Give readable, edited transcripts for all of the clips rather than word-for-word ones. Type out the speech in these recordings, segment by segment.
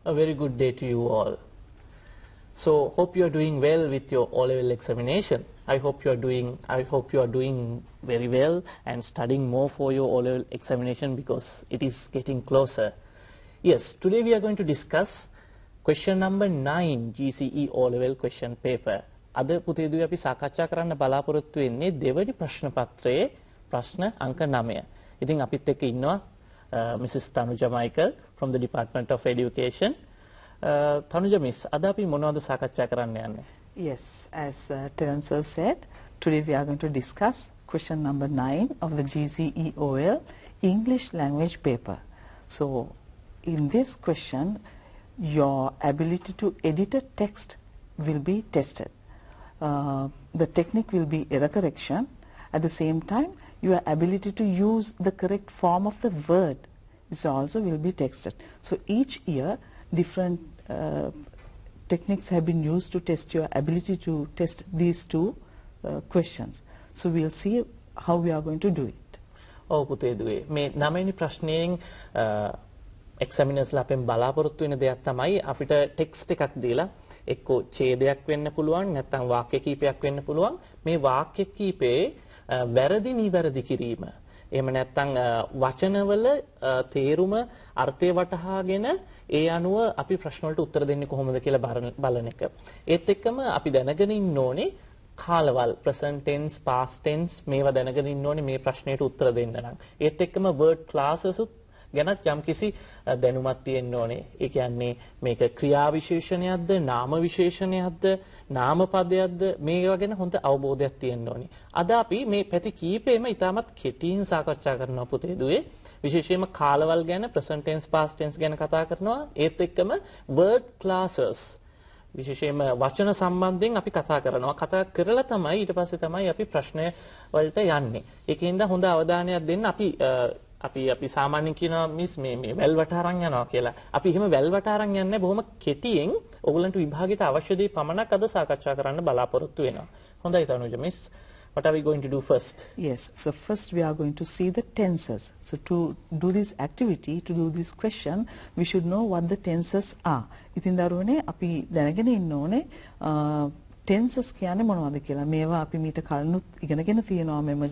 A very good day to you all. So hope you are doing well with your O-level examination. I hope you are doing very well and studying more for your O-level examination because it is getting closer. Yes, today we are going to discuss question number 9 GCE O-level question paper. අද පුතේදුවේ අපි සාකච්ඡා කරන්න බලාපොරොත්තු වෙන්නේ දෙවැනි ප්‍රශ්න පත්‍රයේ ප්‍රශ්න අංක 9. ඉතින් අපිත් එක්ක ඉන්නවා Mrs. Tanuja Michael from the Department of Education. Tanuja Miss, අද අපි මොනවද සාකච්ඡා කරන්න යන්නේ? Yes, as Terence sir said, today we are going to discuss question number 9 of the GCE OL English language paper. So, in this question, your ability to edit a text will be tested. The technique will be error correction. At the same time, your ability to use the correct form of the word is also will be tested. So each year, different techniques have been used to test your ability to test these two questions. So we'll see how we are going to do it. ඔව් පුතේදුවේ මේ 9 වෙනි ප්‍රශ්නයෙන් examiners ලා අපෙන් බලාපොරොත්තු වෙන දෙයක් තමයි අපිට ටෙක්ස්ට් එකක් දීලා එක්කෝ ඡේදයක් වෙන්න පුළුවන් නැත්නම් වාක්‍ය කීපයක් වෙන්න පුළුවන් මේ වාක්‍ය කීපේ වැරදි නිවැරදි කිරීම එහෙම නැත්නම් වචනවල තේරුම අර්ථය වටහාගෙන ඒ අනුව අපි ප්‍රශ්න වලට උත්තර දෙන්නේ කොහොමද කියලා බලන එක. ඒත් එක්කම අපි දැනගෙන ඉන්න ඕනේ කාලවල present tense past tense මේවා දැනගෙන ඉන්න ඕනේ මේ ප්‍රශ්නෙට උත්තර දෙන්න නම්. ඒත් එක්කම word classes ගැනත් යම්කිසි දැනුමක් තියෙන්න ඕනේ. ඒ කියන්නේ මේක ක්‍රියා විශේෂණයක්ද, නාම විශේෂණයක්ද, නාමපදයක්ද මේවා ගැන හොඳ අවබෝධයක් තියෙන්න ඕනේ. අද අපි මේ පැති කීපෙම ඉතාමත් කෙටියෙන් සාකච්ඡා කරනවා පුතේදුවේ. විශේෂයෙන්ම කාලවල ගැන, present tense past tense ගැන කතා කරනවා. ඒත් එක්කම word classes විශේෂයෙන්ම වචන සම්බන්ධයෙන් අපි කතා කරනවා. කතා කරලා තමයි ඊට පස්සේ තමයි අපි ප්‍රශ්න වලට යන්නේ. ඒකෙන්ද හොඳ අවධානයක් දෙන්න අපි සාමාන්‍යයෙන් කියනවා මිස් මේ වැල්වට අරන් යනවා කියලා. අපි එහෙම වැල්වට අරන් යන්නේ බොහොම කෙටියෙන් ඔයගලන්ට විභාගයට අවශ්‍ය දේ පමණක් අද සාකච්ඡා කරන්න බලාපොරොත්තු වෙනවා. හොඳයි තනුජ miss. What are we going to do first? Yes, so first we are going to see the tenses. So to do this activity, to do this question, we should know what the tenses are. ඉතින් දරුවනේ අපි දැනගෙන ඉන්න ඕනේ tenses කියන්නේ මොනවද කියලා. මේවා අපි මීට කලිනුත් ඉගෙනගෙන තියෙනවා මෙම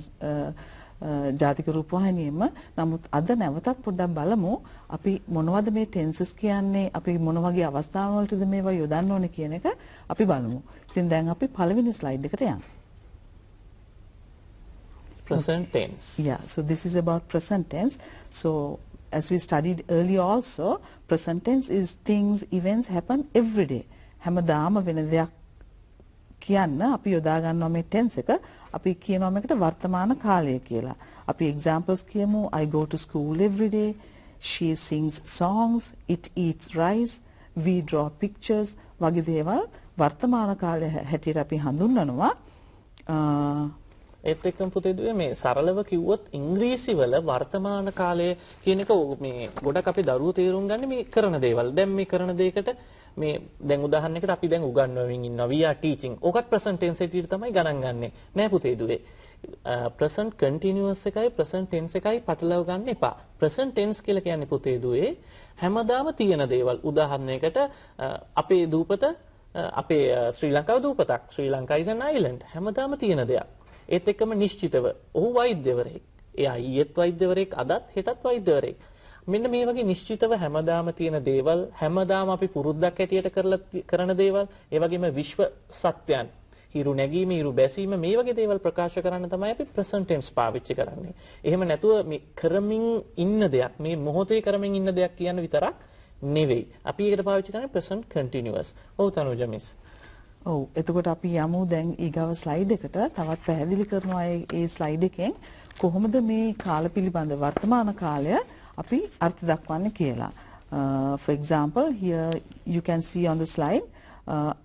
ජාතික රූපවාහිනියෙම. නමුත් අද නැවතත් පොඩ්ඩක් බලමු අපි මොනවද මේ tenses කියන්නේ, අපි මොන වගේ අවස්ථාවන් වලටද මේවා යොදන්න ඕනේ කියන එක අපි බලමු. ඉතින් දැන් අපි පළවෙනි ස්ලයිඩ් එකට යමු. Present tense. Yeah, so this is about present tense. So as we studied earlier also, present tense is things, events happen every day. හැමදාම වෙන දෙයක් කියන්න අපි යොදා ගන්නවා මේ tense එක. අපි කියනවා මේකට වර්තමාන කාලය කියලා. අපි examples කියමු. I go to school every day. She sings songs. It eats rice. We draw pictures. වගේ දේවල් වර්තමාන කාලය හැටියට අපි හඳුන්වනවා. ඒත් එක්කම පුතේදුවේ මේ සරලව කිව්වොත් ඉංග්‍රීසි වල වර්තමාන කාලය කියන එක මේ ගොඩක් අපි දරුවෝ තේරුම් ගන්න මේ කරන දේවල්. දැන් මේ කරන දෙයකට මේ දැන් උදාහරණයකට අපි දැන් උගන්වමින් ඉන්නවා we are teaching. ඕකත් present tense එකේ තමයි ගණන් ගන්නෙ. නෑ පුතේදුවේ. present continuous එකයි present tense එකයි පටලව ගන්න එපා. present tense කියලා කියන්නේ පුතේදුවේ හැමදාම තියෙන දේවල්. උදාහරණයකට අපේ දූපත අපේ ශ්‍රී ලංකාව දූපතක්. ශ්‍රී ලංකා is an island. හැමදාම තියෙන දෙයක්. ඒත් එක්කම නිශ්චිතව ඔහු වෛද්‍යවරයෙක්. එයා ඊයේත් වෛද්‍යවරයෙක්, අදත් හෙටත් වෛද්‍යවරයෙක්. මෙන්න මේ වගේ නිශ්චිතව හැමදාම තියෙන දේවල්, හැමදාම අපි පුරුද්දක් හැටියට කරන දේවල්, ඒ වගේම විශ්ව සත්‍යයන්, හිරු නැගීම, හිරු බැසීම මේ වගේ දේවල් ප්‍රකාශ කරන්න තමයි අපි present tense පාවිච්චි කරන්නේ. එහෙම නැතුව මේ කරමින් ඉන්න දෙයක්, මේ මොහොතේ කරමින් ඉන්න දෙයක් කියන විතරක් නෙවෙයි. අපි ඒකට පාවිච්චි කරන්නේ present continuous. ඔව් තනුජ මිස්. ඔව් එතකොට අපි යමු දැන් ඊගව ස්ලයිඩ් එකට. තවත් පැහැදිලි කරනවා ඒ ස්ලයිඩ් එකෙන් කොහොමද මේ කාල පිළිබඳ වර්තමාන කාලය අපි අර්ථ දක්වන්නේ කියලා. For example, here you can see on the slide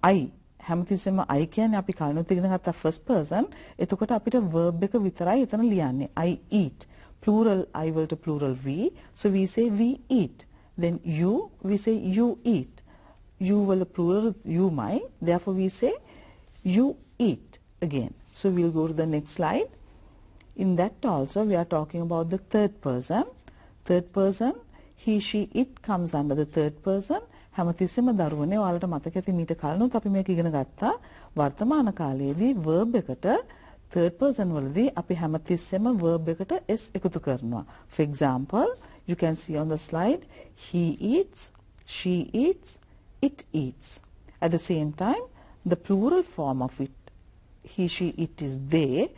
I හැමතිස්සෙම I කියන්නේ අපි කලිනුත් ඉගෙන ගත්ත first person. එතකොට අපිට verb එක විතරයි එතන ලියන්නේ. I eat. Plural I වලට plural we. So we say we eat. Then you we say you eat. You will plural you my, therefore we say you eat again. So we'll go to the next slide. In that also we are talking about the third person. Third person, he, she, it comes under the third person. හැමතිස්සෙම දරුවනේ ඔයාලට මතක ඇති මීට කලිනුත් අපි මේක ඉගෙන ගත්තා වර්තමාන කාලයේදී verb එකට third person වලදී අපි හැමතිස්සෙම verb එකට s එකතු කරනවා. For example, you can see on the slide he eats, she eats, it eats. At the same time, the plural form of it, he, she, it is they.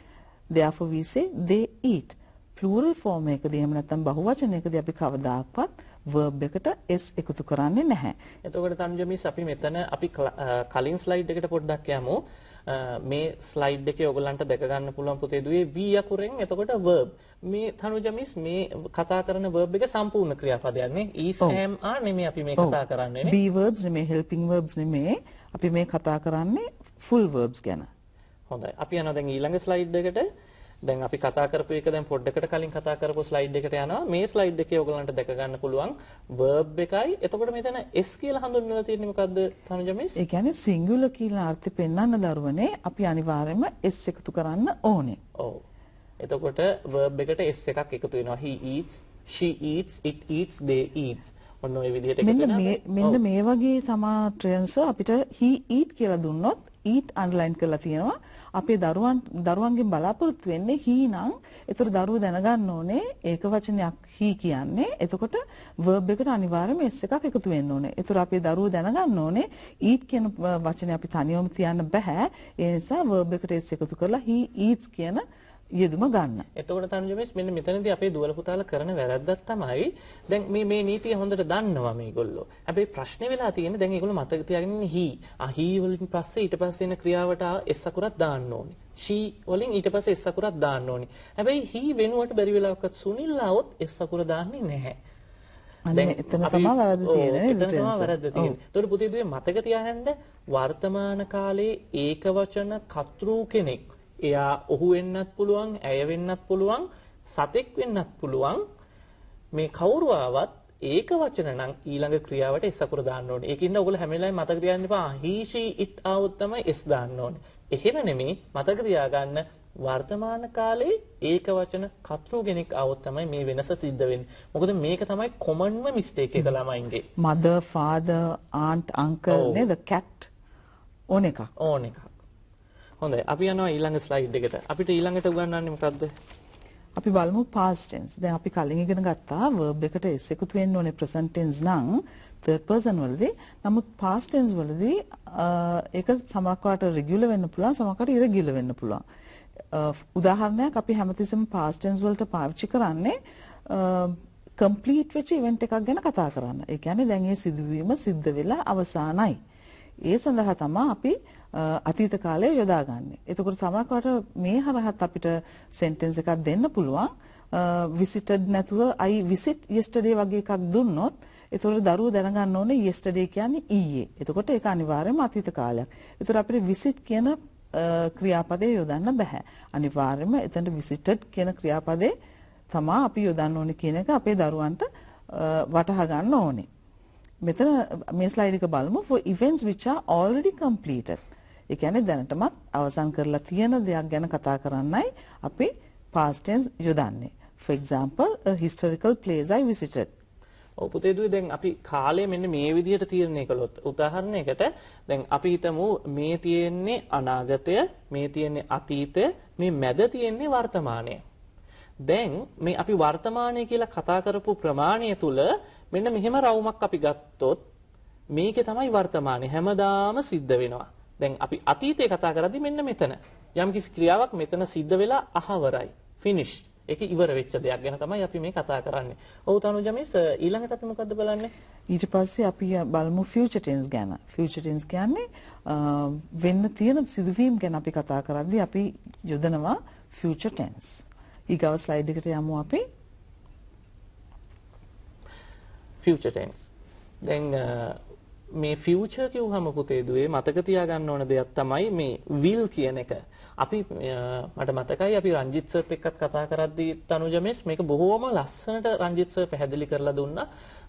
Therefore, we say they eat. Plural form එකදී එහෙම නැත්නම් බහුවචනයකදී අපි කවදාකවත් verb එකට s එකතු කරන්නේ නැහැ. එතකොට තනුජමිස් අපි මෙතන අපි කලින් ස්ලයිඩ් එකට පොඩ්ඩක් යමු. මේ ස්ලයිඩ් එකේ ඔයගලන්ට දැක ගන්න පුළුවන් පුතේ දුවේ v අකුරෙන් එතකොට verb. මේ තනුජමිස් මේ කතා කරන verb එක සම්පූර්ණ ක්‍රියාපදයක් නේ. is am are නෙමෙයි අපි මේ කතා කරන්නේ නේ. be verbs නෙමෙයි helping verbs නෙමෙයි. අපි මේ කතා කරන්නේ full verbs ගැන. හොඳයි. අපි යනවා දැන් ඊළඟ ස්ලයිඩ් එකට. දැන් අපි කතා කරපු එක දැන් පොඩ්ඩකට කලින් කතා කරපු ස්ලයිඩ් එකට යනවා. මේ ස්ලයිඩ් එකේ ඔයගලන්ට දැක ගන්න පුළුවන් verb එකයි. එතකොට මෙතන s කියලා හඳුන්වලා තියෙන්නේ මොකද්ද තනුජමිස්? ඒ කියන්නේ singular කියලා අර්ථය පෙන්වන්න දරුවනේ අපි අනිවාර්යයෙන්ම s එකතු කරන්න ඕනේ. ඔව්. එතකොට verb එකට s එකක් එකතු වෙනවා. he eats, she eats, it eats, they eat. ඔන්න ඔය විදිහට එකතු වෙනවා. මෙන්න මේ වගේ තමා ට්‍රෙන්ඩ්ස් අපිට he eat කියලා දුන්නොත් eat underline කරලා තියෙනවා. අපේ දරුවන්ගෙන් බලාපොරොත්තු වෙන්නේ he නම් ඒතර දරුවෝ දැනගන්න ඕනේ ඒක වචනයක් he කියන්නේ. එතකොට verb එකට අනිවාර්යයෙන්ම s එකක් එකතු වෙන්න ඕනේ. ඒතර අපේ දරුවෝ දැනගන්න ඕනේ eat කියන වචනේ අපි තනියම තියන්න බෑ. ඒ නිසා verb එකට s එකතු කරලා he eats කියන යෙදුම ගන්න. එතකොට තනුජමිස් මෙන්න මෙතනදී අපේ දුවල පුතාලා කරන වැරද්දක් තමයි දැන් මේ නීතිය හොඳට දන්නවා මේගොල්ලෝ. හැබැයි ප්‍රශ්නේ වෙලා තියෙන්නේ දැන් ඒගොල්ලෝ මතක තියාගෙන ඉන්නේ he වලින් පස්සේ ඊට පස්සේ එන ක්‍රියාවට s අකුරක් දාන්න ඕනේ. she වලින් ඊට පස්සේ s අකුරක් දාන්න ඕනේ. හැබැයි he වෙනුවට බැරි වෙලාවකත් සුනිල් આવොත් s අකුර දාන්නේ නැහැ. දැන් එතන තමයි වැරද්ද තියෙන්නේ නේද? එතන තමයි වැරද්ද තියෙන්නේ. ඒතකොට පුතේ දුවේ මතක තියාගන්න වර්තමාන කාලේ ඒකවචන කර්තෘ කෙනෙක් එයා ඔහු වෙන්නත් පුළුවන්, ඇය වෙන්නත් පුළුවන්, සතෙක් වෙන්නත් පුළුවන්. මේ කවුරු ආවත් ඒක වචන නම් ඊළඟ ක්‍රියාවට s අකුර දාන්න ඕනේ. ඒකින්ද ඔයගොල්ලෝ හැම වෙලාවෙම මතක තියාගන්න එපා he, she, it આવොත් තමයි s දාන්න ඕනේ. එහෙම නෙමෙයි මතක තියාගන්න වර්තමාන කාලේ ඒක වචන කර්තෘ කෙනෙක් આવොත් තමයි මේ වෙනස සිද්ධ වෙන්නේ. මොකද මේක තමයි කොමන්ම මිස්ටේක් එක ළමයින්ගේ. mother, father, aunt, uncle නේද? cat ඕන එකක්. ඕන එකක්. හොඳයි අපි යනවා ඊළඟ ස්ලයිඩ් එකට. අපිට ඊළඟට උගන්වන්නේ මොකද්ද? අපි බලමු past tense. දැන් අපි කලින් ඉගෙන ගත්තා verb එකට s එකතු වෙන්න ඕනේ present tense නම් third person වලදී. නමුත් past tense වලදී ඒක සමහරකට regular වෙන්න පුළුවන්, සමහරකට irregular වෙන්න පුළුවන්. උදාහරණයක් අපි හැමතිස්සෙම past tense වලට පාවිච්චි කරන්නේ complete වෙච්ච event එකක් ගැන කතා කරන්න. ඒ කියන්නේ දැන් මේ සිදුවීම සිද්ධ වෙලා අවසానයි. ඒ සඳහා තමයි අපි අතීත කාලය යොදාගන්නේ. එතකොට සමහරකට මේ හරහත් අපිට sentence එකක් දෙන්න පුළුවන්. visited නැතුව I visit yesterday වගේ එකක් දුන්නොත් එතකොට දරුවෝ දැනගන්න ඕනේ yesterday කියන්නේ ඊයේ. එතකොට ඒක අනිවාර්යයෙන්ම අතීත කාලයක්. එතකොට අපිට visit කියන ක්‍රියාපදේ යොදන්න බෑ. අනිවාර්යයෙන්ම එතනට visited කියන ක්‍රියාපදේ තමයි අපි යොදන්න ඕනේ කියන එක අපේ දරුවන්ට වටහා ගන්න ඕනේ. මෙතන මේ ස්ලයිඩ් එක බලමු for events which are already completed. ඒ කියන්නේ දැනටමත් අවසන් කරලා තියෙන දෙයක් ගැන කතා කරන්නයි අපි past tense යොදන්නේ. For example, a historical place I visited. ඔව් පුතේ දුවේ දැන් අපි කාලය මෙන්න මේ විදිහට තීරණය කළොත් උදාහරණයකට දැන් අපි හිතමු මේ තියෙන්නේ අනාගතය, මේ තියෙන්නේ අතීතය, මේ මැද තියෙන්නේ වර්තමානය. දැන් මේ අපි වර්තමානය කියලා කතා කරපු ප්‍රමාණය තුල මෙන්න මෙහෙම රවුමක් අපි ගත්තොත් මේකේ තමයි වර්තමානය හැමදාම සිද්ධ වෙනවා. දැන් අපි අතීතය කතා කරද්දී මෙන්න මෙතන යම්කිසි ක්‍රියාවක් මෙතන සිද්ධ වෙලා අහවරයි. finish. ඒක ඉවර වෙච්ච දෙයක් ගැන තමයි අපි මේ කතා කරන්නේ. ඔව් තනුජමිස් ඊළඟට අපි මොකද්ද බලන්නේ? ඊට පස්සේ අපි බලමු future tense ගැන. future tense කියන්නේ වෙන්න තියෙන සිදුවීම් ගැන අපි කතා කරද්දී අපි යොදනවා future tense. ඊගව ස්ලයිඩ් එකට යමු අපි. future tense. දැන් මේ future කියුවම පුතේ දුවේ මතක තියාගන්න ඕන දෙයක් තමයි මේ will කියන එක. අපි මට මතකයි අපි රංජිත් සර්ත් එක්කත් කතා කරද්දී තනුජමෙස් මේක බොහෝම ලස්සනට රංජිත් සර් පැහැදිලි කරලා දුන්නා.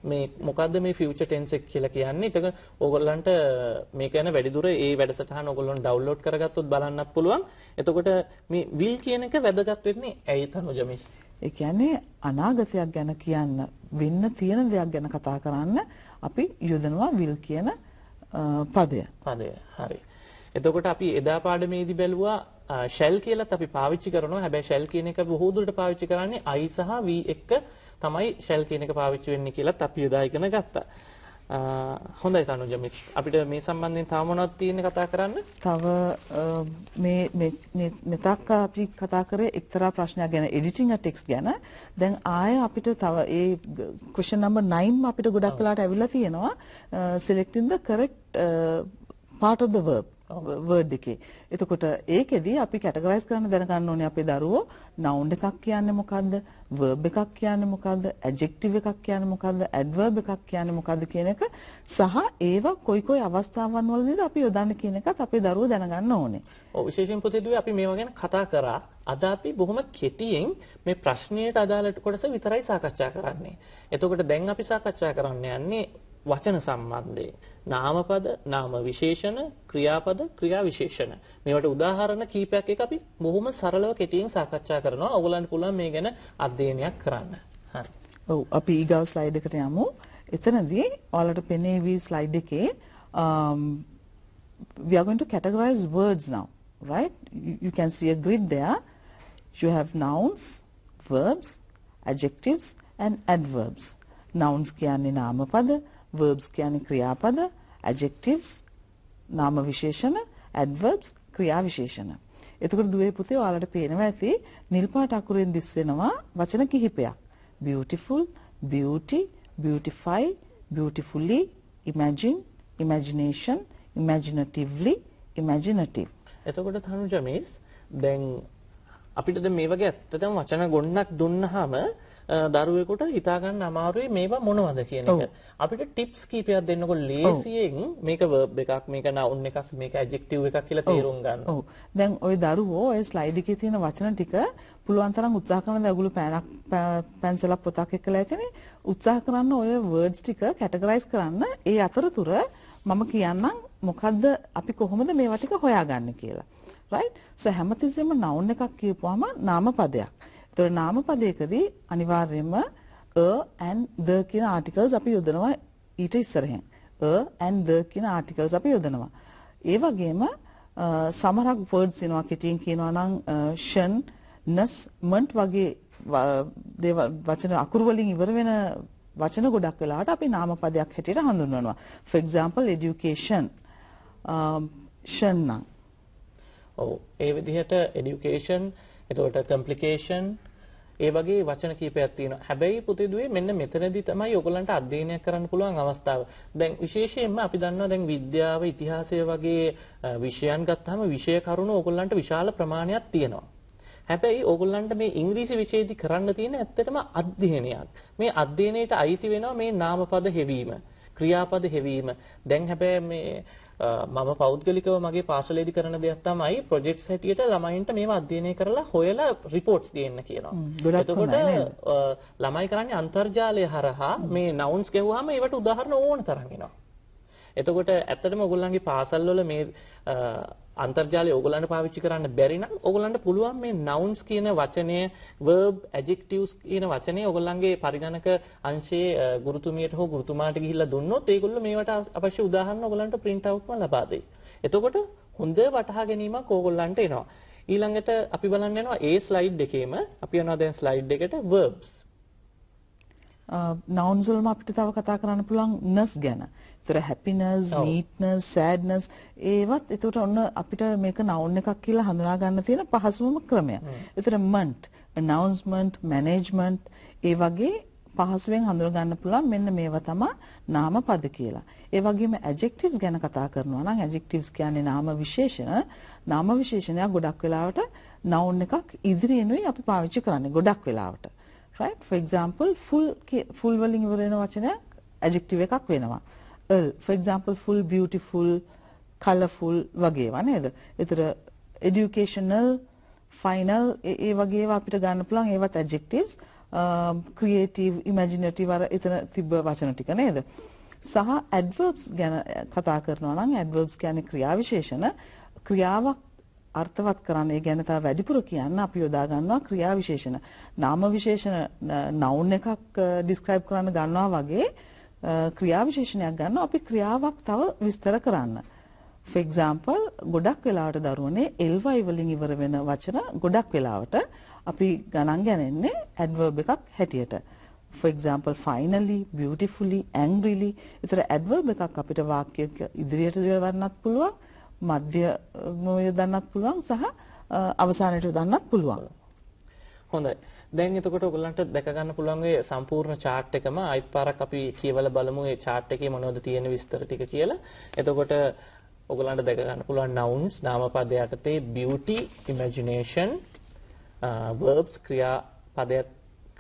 මේ මොකද්ද මේ future tense එක කියලා කියන්නේ. ඒක ඕගොල්ලන්ට මේක ගැන වැඩිදුර ඒ වැඩසටහන ඕගොල්ලොන් ඩවුන්ලෝඩ් කරගත්තොත් බලන්නත් පුළුවන්. එතකොට මේ will කියන එක වැදගත් වෙන්නේ ඇයි තනුජමෙස්? ඒ කියන්නේ අනාගතයක් ගැන කියන්න වෙන්න තියෙන දෙයක් ගැන කතා කරන්න අපි යොදනවා will කියන පදය. හරි. එතකොට අපි එදා පාඩමේදී බැලුවා shall කියලාත් අපි පාවිච්චි කරනවා. හැබැයි shall කියන එක බොහෝ දුරට පාවිච්චි කරන්නේ I සහ we එක්ක තමයි shall කියන එක පාවිච්චි වෙන්නේ කියලාත් අපි එදා ඉගෙන ගත්තා. හොඳයි තනුජ මිස් අපිට මේ සම්බන්ධයෙන් තව මොනවද තියෙන්නේ කතා කරන්න? තව මේ මෙතක් අපි කතා කරේ එක්තරා ප්‍රශ්නයක් ගැන editing a text ගැන. දැන් ආය අපිට තව ඒ question number 9 අපිට ගොඩක් වෙලාට ඇවිල්ලා තියෙනවා selecting the correct part of the word එකේ. එතකොට ඒකෙදි අපි categorize කරන්න දැනගන්න ඕනේ අපේ දරුවෝ noun එකක් කියන්නේ මොකද්ද? verb එකක් කියන්නේ මොකද්ද? adjective එකක් කියන්නේ මොකද්ද? adverb එකක් කියන්නේ මොකද්ද කියන එක සහ ඒවා කොයි අවස්ථාවන් වලදීද අපි යොදන්නේ කියන එකත් අපේ දරුවෝ දැනගන්න ඕනේ. ඔව් විශේෂයෙන් පුතේදුවේ අපි මේවා ගැන කතා කරා. අද අපි බොහොම කෙටියෙන් මේ ප්‍රශ්නයට අදාළ කොටස විතරයි සාකච්ඡා කරන්නේ. එතකොට දැන් අපි සාකච්ඡා කරන්න යන්නේ වචන සම්බන්ධයෙන් නාමපද, නාම විශේෂණ, ක්‍රියාපද, ක්‍රියා විශේෂණ. මේවට උදාහරණ කීපයක් එක අපි බොහොම සරලව කෙටියෙන් සාකච්ඡා කරනවා. ඔයගලන්ට පුළුවන් මේ ගැන අධ්‍යයනයක් කරන්න. හරි. ඔව් අපි ඊගාව ස්ලයිඩ් එකට යමු. එතනදී ඔයාලට පෙනේවි ස්ලයිඩ් එකේ we are going to categorize words now, right? You can see a grid there. You have nouns, verbs, adjectives and adverbs. Nouns කියන්නේ නාමපද, verbs කියන්නේ ක්‍රියාපද, adjectives නාම විශේෂණ, adverbs ක්‍රියා විශේෂණ. එතකොට දුවේ පුතේ ඔයාලට පේනවා ඇති නිල් පාට අකුරෙන් දිස් වෙනවා වචන කිහිපයක්. beautiful, beauty, beautify, beautifully, imagine, imagination, imaginatively, imaginative. එතකොට තනුජ මිස් දැන් අපිට දැන් මේ වගේ ඇත්තටම වචන ගොන්නක් දුන්නාම දරුවෙකුට හිතා ගන්න අමාරුයි මේවා මොනවද කියන එක. අපිට ටිප්ස් කීපයක් දෙන්නකො ලේසියෙන් මේක verb එකක්, මේක noun එකක්, මේක adjective එකක් කියලා තේරුම් ගන්න. ඔව්. දැන් ওই දරුවෝ ওই ස්ලයිඩ් එකේ තියෙන වචන ටික පුළුවන් තරම් උත්සාහ කරන දගුළු පැන්සලක් පොතක් එක්කලා ඇතිනේ. උත්සාහ කරන්න ওই words ටික categorize කරන්න. ඒ අතරතුර මම කියන්නම් මොකද්ද අපි කොහොමද මේවා ටික හොයාගන්නේ කියලා. right? so හැමතිස්සෙම noun එකක් කියපුවාම නාමපදයක්. ඒතර නාමපදයකදී අනිවාර්යයෙන්ම a and the කියන articles අපි යොදනවා ඊට ඉස්සරහින්. a and the කියන articles අපි යොදනවා. ඒ වගේම සමහරක් words වෙනවා කෙටියෙන් කියනවා නම් shan, nas, ment වගේ දේවල් වචන අකුරු වලින් ඉවර වෙන වචන ගොඩක් වෙලාවට අපි නාමපදයක් හැටියට හඳුන්වනවා. for example education shan නම්. ඔව් ඒ විදිහට education එතකොට complication ඒ වගේ වචන කීපයක් තියෙනවා. හැබැයි පුතේදුවේ මෙන්න මෙතනදී තමයි ඔයගලන්ට අධ්‍යයනය කරන්න පුළුවන් අවස්ථාව. දැන් විශේෂයෙන්ම අපි දන්නවා දැන් විද්‍යාව, ඉතිහාසය වගේ විෂයන් ගත්තාම විෂය කරුණු ඔයගලන්ට විශාල ප්‍රමාණයක් තියෙනවා. හැබැයි ඔයගලන්ට මේ ඉංග්‍රීසි විෂයේදී කරන්න තියෙන ඇත්තටම අධ්‍යයනයක්. මේ අධ්‍යයනයේට අයිති වෙනවා මේ නාමපද හෙවීම, ක්‍රියාපද හෙවීම. දැන් හැබැයි මේ මම පෞද්ගලිකව මගේ පාසලේදී කරන දෙයක් තමයි ප්‍රොජෙක්ට්ස් හැටියට ළමයින්ට මේවා අධ්‍යයනය කරලා හොයලා රිපෝට්ස් දෙන්න කියනවා. එතකොට ළමයි කරන්නේ අන්තර්ජාලය හරහා මේ නවුන්ස් ගෙවුවාම ඒවට උදාහරණ ඕන තරම් එනවා. එතකොට ඇත්තටම ඔයගොල්ලන්ගේ පාසල් වල මේ අන්තර්ජාලය ඔයගොල්ලන්ට පාවිච්චි කරන්න බැරි නම් ඔයගොල්ලන්ට පුළුවන් මේ nouns කියන වචනය, verb, adjectives කියන වචනේ ඔයගොල්ලන්ගේ පරිගණක අංශයේ ගුරුතුමියට හෝ ගුරුතුමාට ගිහිල්ලා දුන්නොත් ඒගොල්ලෝ මේවට අවශ්‍ය උදාහරණ ඔයගොල්ලන්ට print out කරලා ලබා දෙයි. එතකොට හොඳ වටහා ගැනීමක් ඔයගොල්ලන්ට එනවා. ඊළඟට අපි බලන්න යනවා ඒ slide එකේම අපි යනවා දැන් slide එකට verbs. nouns වලම අපිට තව කතා කරන්න පුළුවන් ness ගැන. ඒතර happiness, neatness, sadness ඒවත් ඒකට ඔන්න අපිට මේක noun එකක් කියලා හඳුනා ගන්න තියෙන පහසුම ක්‍රමය. ඒතර month, announcement, management ඒ වගේ පහසුවෙන් හඳුනා ගන්න පුළුවන් මෙන්න මේවා තමයි නාමපද කියලා. ඒ වගේම adjectives ගැන කතා කරනවා නම් adjectives කියන්නේ නාම විශේෂණ. නාම විශේෂණයක් ගොඩක් වෙලාවට noun එකක් ඉදිරියෙනුයි අපි පාවිච්චි කරන්නේ ගොඩක් වෙලාවට. right? for example full වලින් ඉවර වෙන වචනයක් adjective එකක් වෙනවා. for example full, beautiful, colorful වගේ ඒවා නේද? ඒතර educational, final ඒ වගේ ඒවා අපිට ගන්න පුළුවන් ඒවත් adjectives. creative, imaginative අර එතන තිබ්බ වචන ටික නේද? සහ adverbs ගැන කතා කරනවා නම් adverbs කියන්නේ ක්‍රියා විශේෂණ. ක්‍රියාවක් අර්ථවත් කරන්න ඒ ගැන තව වැඩිපුර කියන්න අපි යොදා ගන්නවා ක්‍රියා විශේෂණ. නාම විශේෂණ noun එකක් describe කරන්න ගන්නවා වගේ ක්‍රියා විශේෂණයක් ගන්නවා අපි ක්‍රියාවක් තව විස්තර කරන්න. For example ගොඩක් වෙලාවට දරුවනේ ly වලින් ඉවර වෙන වචන ගොඩක් වෙලාවට අපි ගණන් ගන්නේ adverb එකක් හැටියට. For example finally, beautifully, angrily. ඒතර adverb එකක් අපිට වාක්‍යයක ඉදිරියට යොදන්නත් පුළුවන්, මධ්‍යම යොදන්නත් පුළුවන් සහ අවසානයට යොදන්නත් පුළුවන්. හොඳයි. දැන් එතකොට ඔයගලන්ට දැක ගන්න පුළුවන් ඒ සම්පූර්ණ chart එකම අයිත් පාරක් අපි කියවලා බලමු ඒ chart එකේ මොනවද තියෙන විස්තර ටික කියලා. එතකොට ඔයගලන්ට දැක ගන්න පුළුවන් nouns නාමපද යටතේ beauty, imagination, verbs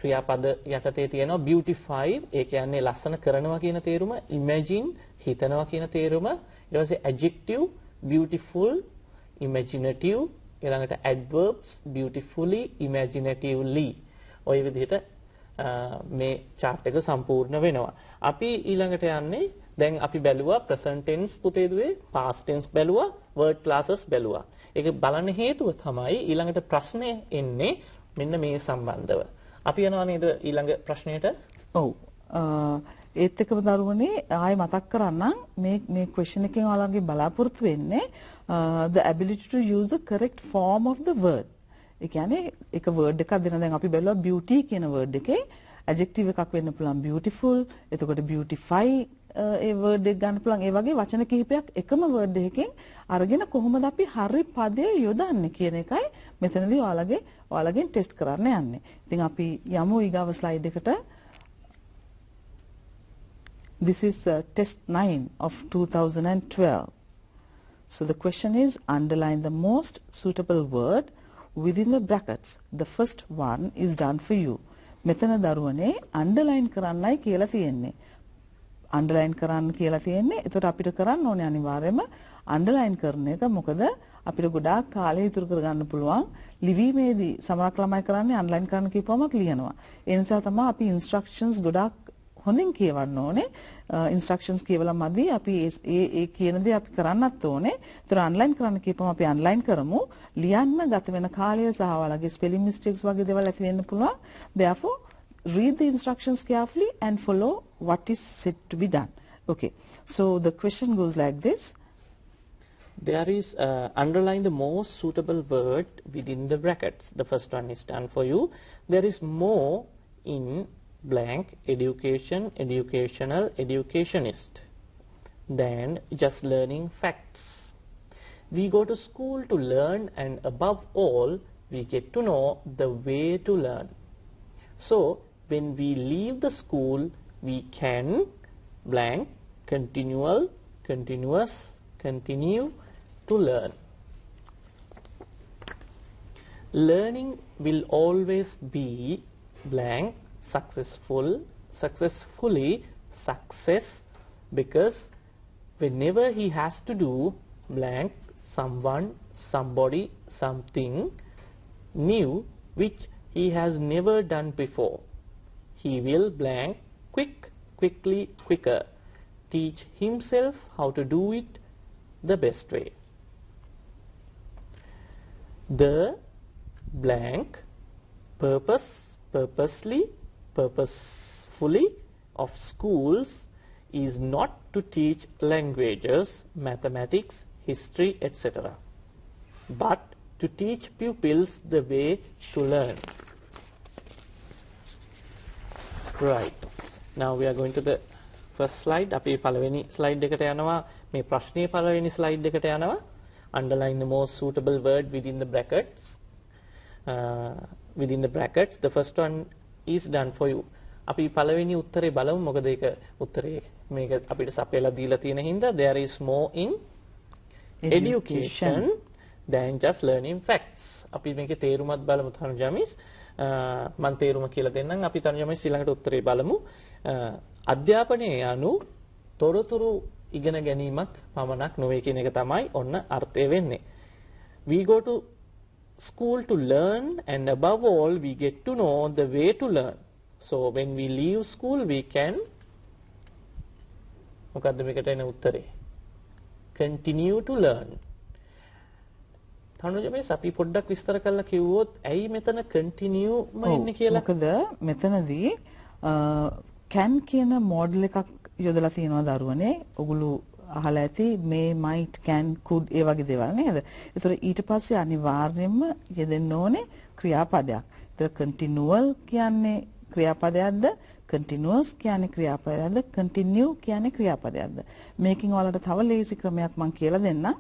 ක්‍රියාපද යටතේ තියෙනවා beautify ඒ කියන්නේ ලස්සන කරනවා කියන තේරුම, imagine හිතනවා කියන තේරුම, ඊට පස්සේ adjective beautiful, imaginative, ඊළඟට adverbs beautifully, imaginatively. ඔය විදිහට මේ chart එක සම්පූර්ණ වෙනවා. අපි ඊළඟට යන්නේ දැන් අපි බැලුවා present tense පුතේ දුවේ, past tense බැලුවා, word classes බැලුවා. ඒක බලන්න හේතුව තමයි ඊළඟට ප්‍රශ්නේ එන්නේ මෙන්න මේ සම්බන්ධව. අපි යනවා නේද ඊළඟ ප්‍රශ්නයට? ඔව්. ඒත් එක්කම දරුවනේ ආයෙ මතක් කරන්නම් මේ question එකෙන් ඔයාලගේ බලාපොරොත්තු වෙන්නේ the ability to use the correct form of the word. ඒ කියන්නේ එක word එකක් දෙන දැන් අපි බැලුවා beauty කියන word එකේ adjective එකක් වෙන්න පුළුවන් beautiful. එතකොට beautify ඒ word එක ගන්න පුළුවන්. ඒ වගේ වචන කිහිපයක් එකම word එකකින් අරගෙන කොහොමද අපි හරි පදේ යොදන්නේ කියන එකයි මෙතනදී ඔයාලගෙන් ටෙස්ට් කරන්න යන්නේ. ඉතින් අපි යමු ඊගාව slide එකට. This is test 9 of 2012. So the question is underline the most suitable word within the brackets. The first one is done for you. මෙතන දරුවනේ underline කරන්නයි කියලා තියෙන්නේ. underline කරන්න කියලා තියෙන්නේ. ඒකට අපිට කරන්න ඕනේ අනිවාර්යයෙන්ම underline කරන එක. මොකද අපිට ගොඩාක් කාලය ඉතුරු කරගන්න පුළුවන්. ලිවීමේදී සමහරක් ළමයි කරන්නේ underline කරන්න කියපුවම ලියනවා. ඒ නිසා තමයි අපි instructions ගොඩාක් හොඳින් කියවන්න ඕනේ. instructions කියවලා මදි අපි ඒ කියන දේ අපි කරන්නත් ඕනේ. ඒතර online කරන්න කියපුවම අපි online කරමු. ලියන්න ගත වෙන කාලය සහ ඔයාලගේ spelling mistakes වගේ දේවල් ඇති වෙන්න පුළුවන්. Therefore read the instructions carefully and follow what is said to be done. Okay. So the question goes like this. There is underline the most suitable word within the brackets. The first one is done for you. There is more in blank education, educational, educationist than just learning facts. We go to school to learn and above all we get to know the way to learn. So when we leave the school we can blank continual, continuous, continue to learn. Learning will always be blank successfully success because whenever he has to do blank someone, somebody, something new which he has never done before, he will blank quickly, quicker, teach himself how to do it the best way. The blank purposefully of schools is not to teach languages, mathematics, history, etc., but to teach pupils the way to learn. Right. Now we are going to the first slide. අපි පළවෙනි slide එකට යනවා. මේ ප්‍රශ්නේ පළවෙනි slide එකට යනවා. Underline the most suitable word within the brackets. Within the brackets, the first one is done for you. අපි පළවෙනි උත්තරේ බලමු. මොකද ඒක උත්තරේ මේක අපිට සපයලා දීලා තියෙන හින්දා there is more in education than just learning facts. අපි මේකේ තේරුමත් බලමු තනුජමිස්. මම තේරුම කියලා දෙන්නම්. අපි තනුජමිස් ඊළඟට උත්තරේ බලමු. අධ්‍යාපනයේ යනු තොරතුරු ඉගෙන ගැනීමක් පමණක් නොවේ කියන එක තමයි ඔන්න අර්ථය වෙන්නේ. We go to school to learn and above all we get to know the way to learn. So when we leave school we can මොකද්ද මේකට එන උත්තරේ? Continue to learn. තනුජ මේ අපි පොඩ්ඩක් විස්තර කරලා කිව්වොත් ඇයි මෙතන කන්ටිනියු එන්නේ කියලා. මොකද මෙතනදී can කියන මොඩල් එකක් යොදලා තියෙනවා දරුවනේ. ඔගොල්ලෝ අහලා ඇති මේ might can could ඒ වගේ දේවල් නේද? ඒතර ඊට පස්සේ අනිවාර්යයෙන්ම යෙදෙන්න ඕනේ ක්‍රියාපදයක්. ඒතර continual කියන්නේ ක්‍රියාපදයක්ද? continuous කියන්නේ ක්‍රියාපදයක්ද? continue කියන්නේ ක්‍රියාපදයක්ද? මේකෙන් ඔයාලට තව ලේසි ක්‍රමයක් මම කියලා දෙන්නම්.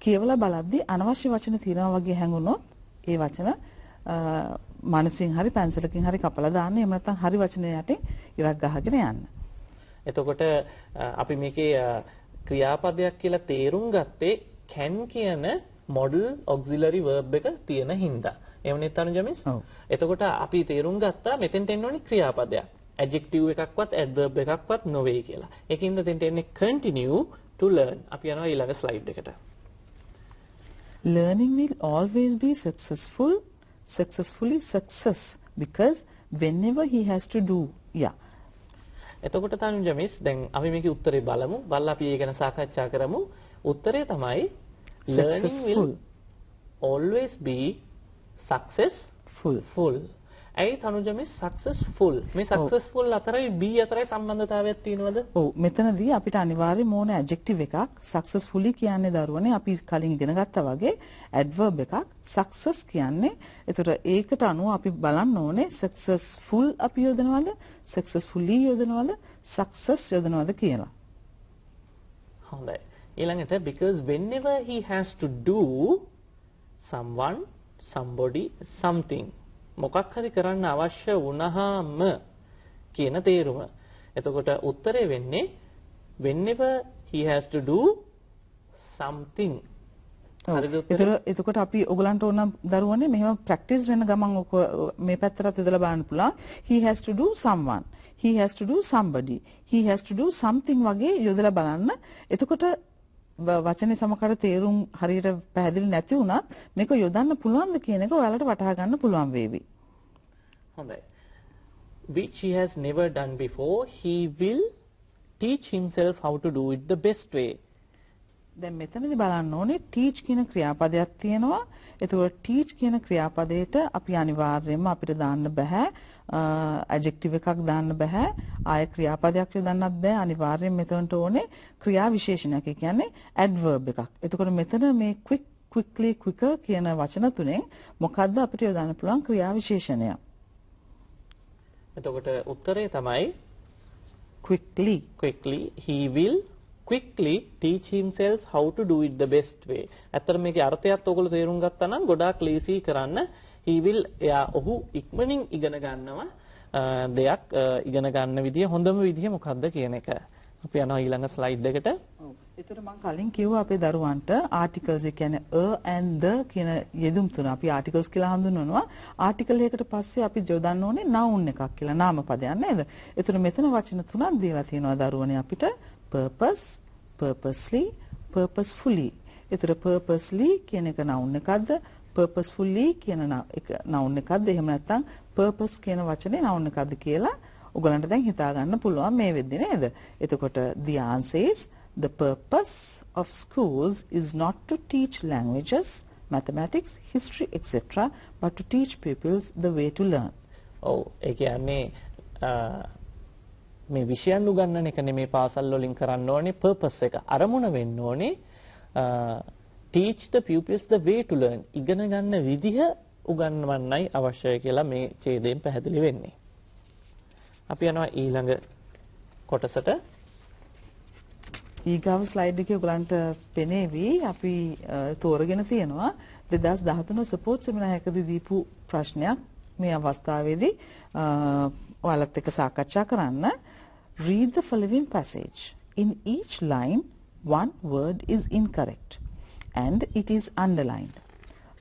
කියවලා බලද්දී අනවශ්‍ය වචන තියෙනවා වගේ හැඟුණොත් ඒ වචන මනසින් හරි පැන්සලකින් හරි කපලා දාන්න. එහෙම නැත්නම් හරි වචන යටින් ඉරක් ගහගෙන යන්න. එතකොට අපි මේකේ ක්‍රියාපදයක් කියලා තේරුම් ගත්තේ can කියන model auxiliary verb එක තියෙන හින්දා. එහෙම නෙත් අනුජමිස්? ඔව්. එතකොට අපි තේරුම් ගත්තා මෙතෙන්ට එන්න ඕනේ ක්‍රියාපදයක්. adjective එකක්වත් adverb එකක්වත් නොවේ කියලා. ඒකින්ද දෙන්ට එන්නේ continue to learn. අපි යනවා ඊළඟ slide එකට. Learning will always be successfully success because whenever he has to do එතකොට තනුජමිස් දැන් අපි මේකේ උත්තරේ බලමු. බලලා අපි ඒක ගැන සාකච්ඡා කරමු. උත්තරේ තමයි learning will always be successful. ඇයි තනුජමිස් successful? මේ successful අතරයි be අතරයි සම්බන්ධතාවයක් තියෙනවද? ඔව් මෙතනදී අපිට අනිවාර්යයෙන්ම ඕන adjective එකක් successfully කියන්නේ දරුවනේ අපි කලින් ඉගෙන ගත්තා වගේ adverb එකක් success කියන්නේ. ඒතර ඒකට අනුව අපි බලන්න ඕනේ successful අපි යොදනවද successfully යොදනවද success යොදනවද කියලා. හොඳයි. ඊළඟට because whenever he has to do someone somebody something මොකක් හරි කරන්න අවශ්‍ය වුණාම කියන තේරුම. එතකොට උත්තරේ වෙන්නේ whenever he has to do something. හරිද? එතකොට අපි ඔයගලන්ට ඕන දරුවනේ මෙහෙම ප්‍රැක්ටිස් වෙන ගමන් මේ පැත්තට යොදලා බලන්න පුළුවන්. he has to do someone, he has to do somebody, he has to do something වගේ යොදලා බලන්න. එතකොට වචනේ සමකර තේරුම් හරියට පැහැදිලි නැති වුණත් මේක යොදන්න පුළුවන්ද කියන එක ඔයාලට වටහා ගන්න පුළුවන් වේවි. හොඳයි. Which he has never done before, he will teach himself how to do it the best way. දැන් මෙතනදී බලන්න ඕනේ teach කියන ක්‍රියාපදයක් තියෙනවා. එතකොට teach කියන ක්‍රියාපදයට අපි අනිවාර්යයෙන්ම අපිට දාන්න බෑ adjective එකක් දාන්න බෑ. ආය ක්‍රියාපදයක් යොදන්නත් බෑ. අනිවාර්යයෙන් මෙතනට ඕනේ ක්‍රියා විශේෂණයක්. ඒ කියන්නේ adverb එකක්. එතකොට මෙතන මේ quickly quicker කියන වචන තුනෙන් මොකද්ද අපිට යොදන්න පුළුවන් ක්‍රියා විශේෂණය? එතකොට උත්තරේ තමයි quickly. He will quickly teach himself how to do it the best way. ඇත්තට මේකේ අර්ථයත් ඔයගොල්ලෝ තේරුම් ගත්තා නම් ගොඩාක් ලේසි කරන්න. he will ඔහු ඉක්මනින් ඉගෙන ගන්නවා දෙයක් ඉගෙන ගන්න විදිය හොඳම විදිය මොකක්ද කියන එක. අපි යනවා ඊළඟ ස්ලයිඩ් එකට. ඔව්. ඒතර මම කලින් කිව්වා අපේ දරුවන්ට articles ඒ කියන්නේ a and the කියන යෙදුම් තුන අපි articles කියලා හඳුන්වනවා. article එකකට පස්සේ අපි යොදන්න ඕනේ noun එකක් කියලා නාම පදයක් නේද? ඒතර මෙතන වචන තුනක් දීලා තියෙනවා දරුවනේ අපිට purpose, purposely, purposefully. ඒතර purposely කියන එක noun එකක්ද? purposefully කියන එක noun එකක්ද? එහෙම නැත්නම් purpose කියන වචනේ noun එකක්ද කියලා ඔයගලන්ට දැන් හිතා ගන්න පුළුවන් මේ වෙද්දී නේද? එතකොට the answer is the purpose of schools is not to teach languages, mathematics, history, etc. but to teach pupils the way to learn. ඔව් ඒ කියන්නේ මේ විෂයන් උගන්වන එක නෙමේ පාසල් වලින් කරන්න ඕනේ purpose එක. අරමුණ වෙන්න ඕනේ teach the pupils the way to learn. ඉගෙන ගන්න විදිහ උගන්වන්නයි අවශ්‍යයි කියලා මේ ඡේදයෙන් පැහැදිලි වෙන්නේ. අපි යනවා ඊළඟ කොටසට. ඊගාව ස්ලයිඩ් එකේ ඔයගලන්ට පෙනේවි අපි තෝරගෙන තියෙනවා 2013 සපෝට් සෙමිනාර් එකකදී දීපු ප්‍රශ්නයක් මේ අවස්ථාවේදී ඔයාලත් එක්ක සාකච්ඡා කරන්න. Read the following passage. In each line one word is incorrect and it is underlined.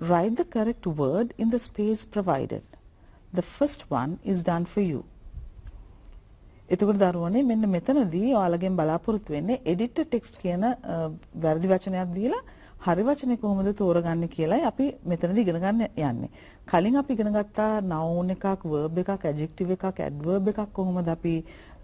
Write the correct word in the space provided. The first one is done for you. එතකොට දරුවනේ මෙන්න මෙතනදී ඔයාලගෙන් බලාපොරොත්තු වෙන්නේ edit text කියන වැරදි වචනයක් දීලා හරි වචනේ කොහොමද තෝරගන්නේ කියලායි අපි මෙතනදී ඉගෙන ගන්න යන්නේ. කලින් අපි ඉගෙන ගත්තා noun එකක්, verb එකක්, adjective එකක්, adverb එකක් කොහොමද අපි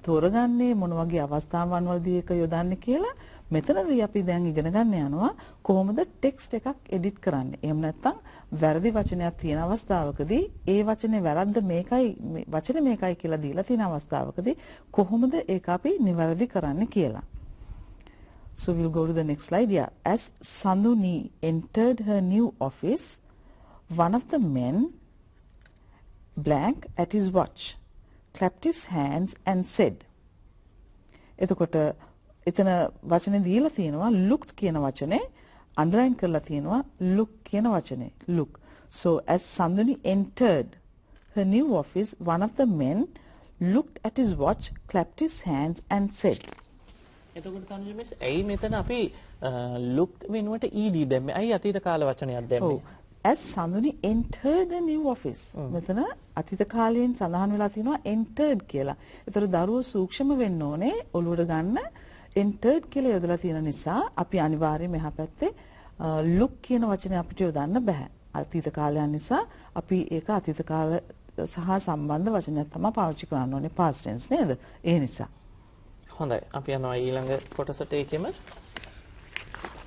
තෝරගන්නේ මොන වගේ අවස්ථාවන් වලදී ඒක යොදන්නේ කියලා. මෙතනදී අපි දැන් ඉගෙන ගන්න යනවා කොහොමද ටෙක්ස්ට් එකක් එඩිට් කරන්නේ. එහෙම නැත්නම් වැරදි වචනයක් තියෙන අවස්ථාවකදී ඒ වචනේ වැරද්ද මේකයි වචනේ මේකයි කියලා දීලා තියෙන අවස්ථාවකදී කොහොමද ඒක අපි නිවැරදි කරන්නේ කියලා. So we'll go to the next slide. Yeah, as Sanduni entered her new office, one of the men blank at his watch clapped his hands and said. එතකොට එතන වචනේ දීලා තියෙනවා looked කියන වචනේ underline කරලා තියෙනවා look කියන වචනේ look. So as Sanduni entered her new office, one of the men looked at his watch, clapped his hands and said. එතකොට තනුජ මිස් ඇයි මෙතන අපි looked වෙනුවට ed දැම්මේ? ඇයි අතීත කාල වචනයක් දැම්මේ? As Sanduni entered a new office. මෙතන අතීත කාලයෙන් සඳහන් වෙලා තියෙනවා entered කියලා. ඒතර දරුවෝ සූක්ෂම වෙන්න ඕනේ ඔළුවට ගන්න entered කියලා යොදලා තියෙන නිසා අපි අනිවාර්යයෙන්ම එහා පැත්තේ look කියන වචනේ අපිට යොදන්න බෑ. අතීත කාලයන් නිසා අපි ඒක අතීත කාල සහ සම්බන්ධ වචනයක් තමයි පාවිච්චි කරන්න ඕනේ past tense නේද? ඒ නිසා. හොඳයි. අපි යනවා ඊළඟ කොටසට ඒකෙම.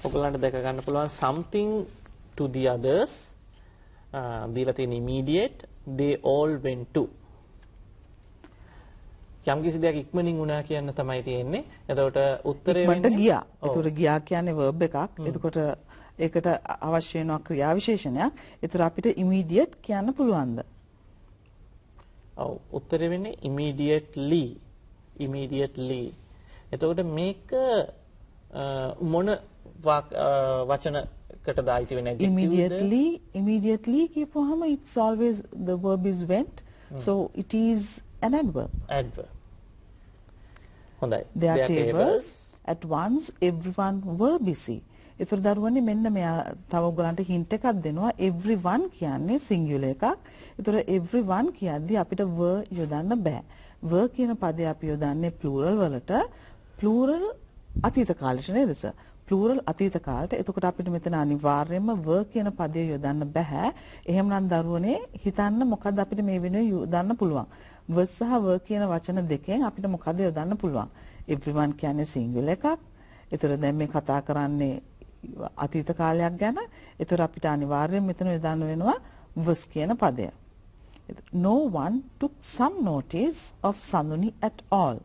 ඔයගලන්ට දැක ගන්න පුළුවන් something to the others. දීලා තියෙන immediate they all went to. යම් කිසි දෙයක් ඉක්මනින් වුණා කියන්න තමයි තියෙන්නේ. එතකොට උත්තරේ වෙන්නේ ඉක්මනට ගියා. ඒතකොට ගියා කියන්නේ verb එකක්. එතකොට ඒකට අවශ්‍ය වෙනවා ක්‍රියා විශේෂණයක්. ඒතර අපිට immediate කියන්න පුළුවන්ද? ඔව් උත්තරේ වෙන්නේ immediately. Immediately. එතකොට මේක මොන වචනකටද අයිති වෙන්නේ? Immediately කියපුවාම it's always the verb is went. So it is an adverb. Adverb. හොඳයි. Their tables at once everyone were busy. ඒතර දරුවනේ මෙන්න මෙයා තව ඔයගලන්ට hint එකක් දෙනවා. everyone කියන්නේ singular එකක්. ඒතර everyone කියද්දි අපිට were යොදන්න බෑ. were කියන පදේ අපි යොදන්නේ plural වලට. plural අතීත කාලෙට නේද සර්? plural අතීත කාලෙට. එතකොට අපිට මෙතන අනිවාර්යයෙන්ම were කියන පදේ යොදන්න බෑ. එහෙමනම් දරුවනේ හිතන්න මොකද්ද අපිට මේ වෙනුවෙන් යොදන්න පුළුවන්? was සහ were කියන වචන දෙකෙන් අපිට මොකද යොදන්න පුළුවන්? everyone කියන්නේ singular එකක්. ඒතර දැන් මේ කතා කරන්නේ අතීත කාලයක් ගැන. ඒතර අපිට අනිවාර්යයෙන් මෙතන යොදන්න වෙනවා was කියන පදය. No one took some notice of Sanduni at all.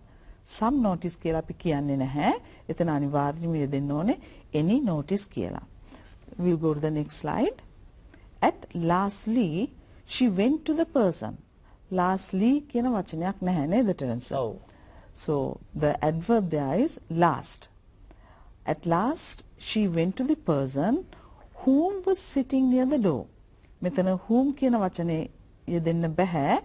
Some notice කියලා අපි කියන්නේ නැහැ. එතන අනිවාර්යයෙන්ම යෙදෙන්න ඕනේ any notice කියලා. We'll go to the next slide. At lastly she went to the person. Lastly කියන වචනයක් නැහැ නේද Terence? ඔව්. So the adverb there is last. At last she went to the person whom was sitting near the door. මෙතන whom කියන වචනේ යෙදෙන්න බෑ.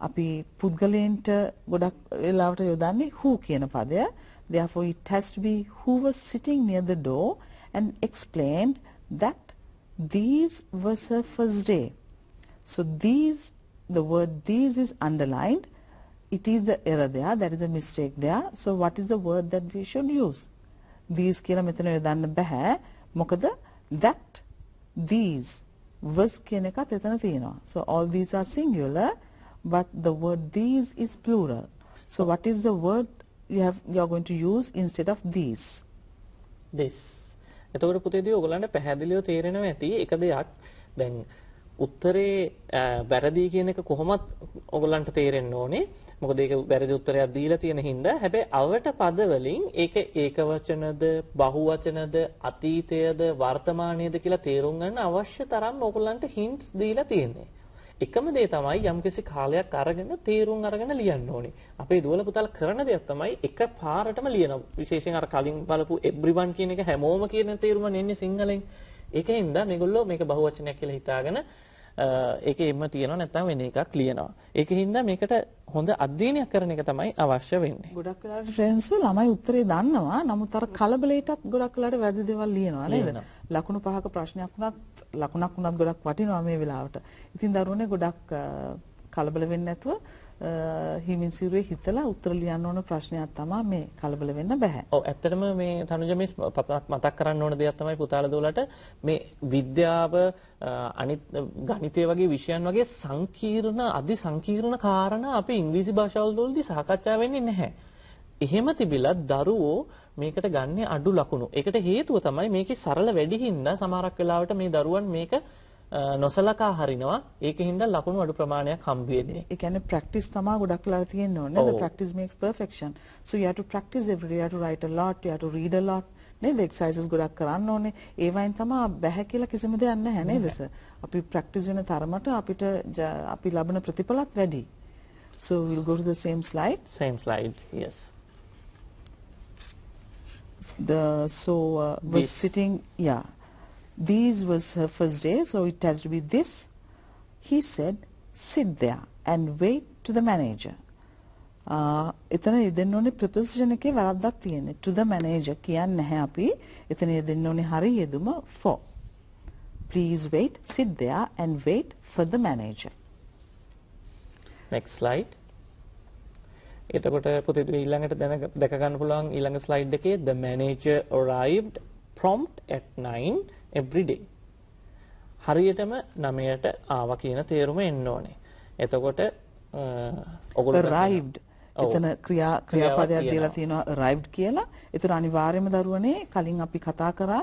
අපි පුද්ගලයන්ට ගොඩක් වෙලාවට යොදන්නේ who කියන පදය. Therefore it has to be who was sitting near the door and explained that these was her first day. So these, the word these is underlined. It is the error there. There is a mistake there. So what is the word that we should use? These කියලා මෙතන යොදන්න බෑ. මොකද that, these, was කියන එකත් එතන තියෙනවා. So all these are singular, but the word these is plural. So what is the word you are going to use instead of these? This. එතකොට පුතේදී ඔයගලන්ට පැහැදිලිව තේරෙනවා ඇති එක දෙයක්. දැන් උත්තරේ වැරදි කියන එක කොහොමත් ඔයගලන්ට තේරෙන්න ඕනේ. මොකද ඒක වැරදි උත්තරයක් දීලා තියෙන හින්දා. හැබැයි අවට පද වලින් ඒක ඒකවචනද, බහුවචනද, අතීතයද, වර්තමානයේද කියලා තේරුම් ගන්න අවශ්‍ය තරම් ඔයගලන්ට hints දීලා තියෙන්නේ. එකම දේ තමයි යම්කිසි කාලයක් අරගෙන තේරුම් අරගෙන ලියන්න ඕනේ. අපේ දුවල පුතාලා කරන දෙයක් තමයි එක පාරටම ලියනවා. විශේෂයෙන් අර කලින් බලපු everyone කියන එක හැමෝම කියන තේරුම නෙන්නේ සිංහලෙන්. ඒකෙන්ද මේගොල්ලෝ මේක බහුවචනයක් කියලා හිතාගෙන ඒකේ එම්ම තියනවා නැත්නම් වෙන එකක් ලියනවා. ඒකින්ද මේකට හොඳ අධ්‍යයනයක් කරන එක තමයි අවශ්‍ය වෙන්නේ. ගොඩක් වෙලාවට ෆ්‍රෙන්ඩ්ස් ළමයි උත්තරේ දන්නවා. නමුත් අර කලබලයටත් ගොඩක් වෙලාවට වැරදි දේවල් ලියනවා නේද? ලකුණු පහක ප්‍රශ්නයක් වුණත් ලකුණක් වුණත් ගොඩක් වටිනවා මේ වෙලාවට. ඉතින් දරුවනේ ගොඩක් කලබල වෙන්නේ නැතුව හිමින්සිරුවේ හිතලා උත්තර ලියන්න ඕන ප්‍රශ්නයක් තමයි මේ කලබල වෙන්න බෑ. ඔව් ඇත්තටම මේ තනුජ මිස් මතක් කරන්න ඕන දෙයක් තමයි පුතාලා දෝලට මේ විද්‍යාව අනිත් ගණිතය වගේ විෂයන් වගේ සංකීර්ණ අධි සංකීර්ණ කාරණා අපි ඉංග්‍රීසි භාෂාවල වලදී සාකච්ඡා වෙන්නේ නැහැ. එහෙම තිබිලත් දරුවෝ මේකට ගන්නේ අඩු ලකුණු. ඒකට හේතුව තමයි මේකේ සරල වැඩි හින්දා සමහරක් වෙලාවට මේ දරුවන් මේක නොසලකා හරිනවා. ඒකින්ද ලකුණු අඩු ප්‍රමාණයක් හම්බ වෙන්නේ. ඒ කියන්නේ practice තමයි ගොඩක් වෙලා තියෙන්න ඕනේ. The practice makes perfection. So you have to practice every day. You have to write a lot. You have to read a lot. නේද? exercises ගොඩක් කරන්න ඕනේ. ඒ වයින් තමයි බැහැ කියලා කිසිම දෙයක් නැහැ නේද සර්? අපි practice වෙන තරමට අපිට අපි ලබන ප්‍රතිඵලත් වැඩි. So we'll go to the same slide. Same slide, yes. Was sitting, yeah. These was her first day, so it has to be this. He said, sit there and wait to the manager. එතන යෙදෙන්න ඕනේ preposition එකේ වැරද්දක් තියෙන්නේ. To the manager කියන්නේ නැහැ අපි. එතන යෙදෙන්න ඕනේ හරි යෙදුම for. Please wait, sit there and wait for the manager. Next slide. එතකොට පුතේ ඊළඟට දැක ගන්න පුළුවන් ඊළඟ ස්ලයිඩ් එකේ the manager arrived prompt at 9 every day. හරියටම 9ට ආවා කියන තේරුම එන්න ඕනේ. එතකොට ඔයගොල්ලෝ arrived එතන ක්‍රියාපදයක් දීලා තියෙනවා arrived කියලා. ඒතර අනිවාර්යයෙන්ම දරුවනේ කලින් අපි කතා කරා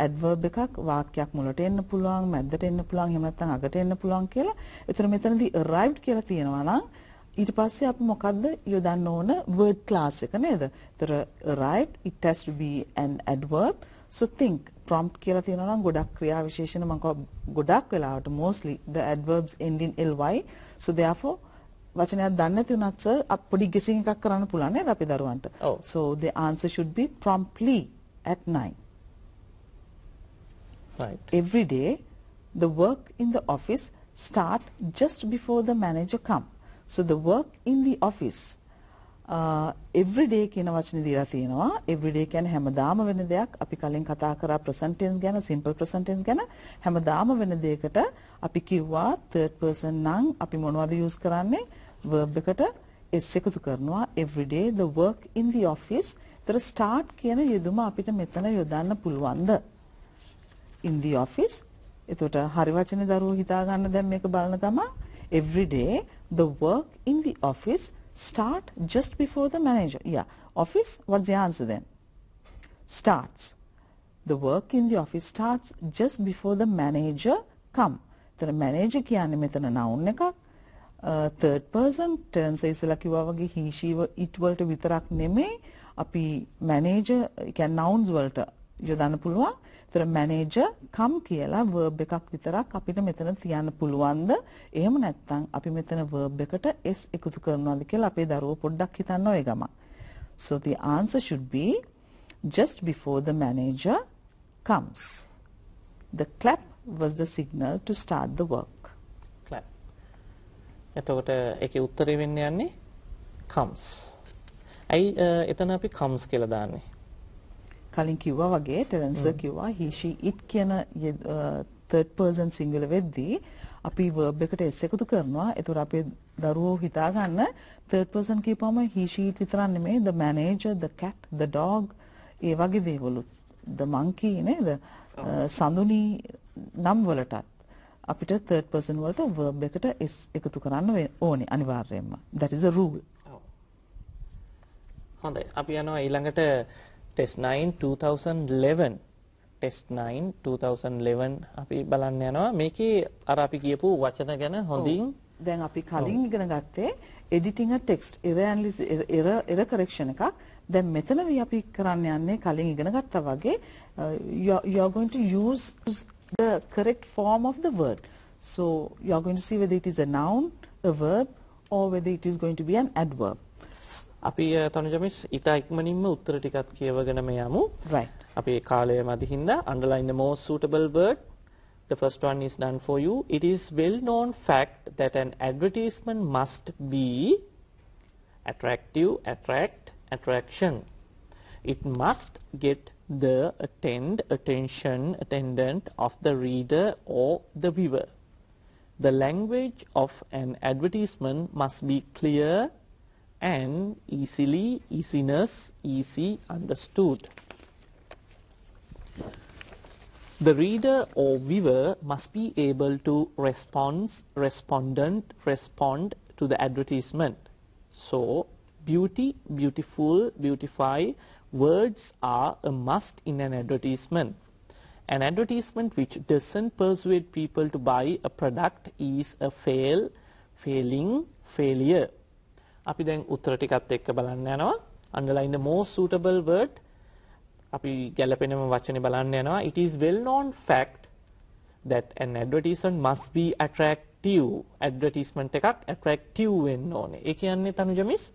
adverb එකක් වාක්‍යයක් මුලට එන්න පුළුවන්, මැදට එන්න පුළුවන්, එහෙම නැත්නම් අගට එන්න පුළුවන් කියලා. ඒතර මෙතනදී arrived කියලා තියෙනවා නම් ඊට පස්සේ අපි මොකද්ද යොදන්න ඕන word class එක නේද? ඒතර arrived it has to be an adverb. So think prompt කියලා තියෙනවා නම් ගොඩක් ක්‍රියා විශේෂණ මම ගොඩක් වෙලාවට mostly the adverbs end in ly. So therefore වචනයක් දන්නේ නැති වුණත් සර් පොඩි guessing එකක් කරන්න පුළුවන් නේද අපි දරුවන්ට. So the answer should be promptly at 9. Right. Every day the work in the office start just before the manager come. So the work in the office every day කියන වචනේ දීලා තියෙනවා. Every day කියන්නේ හැමදාම වෙන දෙයක්. අපි කලින් කතා කරා present tense ගැන, simple present tense ගැන. හැමදාම වෙන දෙයකට අපි කිව්වා third person නම් අපි මොනවද use කරන්නේ? verb එකට s එකතු කරනවා. Every day the work in the office. ඒතර start කියන යෙදුම අපිට මෙතන යොදන්න පුළුවන්ද? In the office. එතකොට හරි වචනේ දරුවෝ හිතා ගන්න දැන් මේක බලන ගමන් every day the work in the office start just before the manager. Yeah, office, what's the answer then? Starts. The work in the office starts just before the manager come. The manager කියන්නේ මෙතන noun එකක්. Third person tense ඉස්සලා කිව්වා වගේ he she it වලට විතරක් නෙමෙයි අපි manager කියන්නේ nouns වලට යොදන්න පුළුවන්. ඒතර manager come කියලා verb එකක් විතරක් අපිට මෙතන තියන්න පුළුවන්ද? එහෙම නැත්නම් අපි මෙතන verb එකට s එකතු කරනවාද කියලා අපේ දරුවෝ පොඩ්ඩක් හිතන්න ඔය ගමන්. So the answer should be just before the manager comes. The clap was the signal to start the work. Clap. එතකොට ඒකේ උත්තරේ වෙන්න යන්නේ comes. ඇයි එතන අපි comes කියලා දාන්නේ? කලින් කිව්වා වගේ ටෙරන්ස් කිව්වා he she it කියන third person singular වෙද්දී අපි verb එකට s එකතු කරනවා. ඒතර අපේ දරුවෝ හිතා ගන්න third person කියපුවම he she it විතරක් නෙමෙයි the manager, the cat, the dog ඒ වගේ දේවලුත් the monkey නේද? සඳුනි නම් වලටත් අපිට third person වලට verb එකට s එකතු කරන්න ඕනේ අනිවාර්යයෙන්ම. That is a rule. හොඳයි. අපි යනවා ඊළඟට test 9 2011 test 9 2011 අපි බලන්න යනවා මේකේ අර අපි කියපු වචන ගැන හොඳින් දැන් අපි කලින් ඉගෙන ගත්තේ editing a text error correction එකක්. දැන් මෙතනදී අපි කරන්න යන්නේ කලින් ඉගෙන ගත්තා වගේ you are going to use the correct form of the word. So you are going to see whether it is a noun, a verb or whether it is going to be an adverb. අපි තනුජමිස් ඉතා ඉක්මනින්ම උත්තර ටිකක් කියවගෙනම යමු. Right. අපි කාලය මදි හින්දා underline the most suitable word. The first one is done for you. It is well known fact that an advertisement must be attractive, attract, attraction. It must get the attendant of the reader or the viewer. The language of an advertisement must be clear and easy understood. The reader or viewer must be able to respond to the advertisement. So Beauty, beautiful, beautify words are a must in an advertisement. An advertisement which doesn't persuade people to buy a product is a failing, failure. අපි දැන් උත්තර ටිකත් එක්ක බලන්න යනවා. Underline the most suitable word. අපි ගැළපෙනම වචනේ බලන්න යනවා. It is well known fact that an advertisement must be attractive. Advertisement එකක් attractive වෙන්න ඕනේ. ඒ කියන්නේ තනුජ මිස්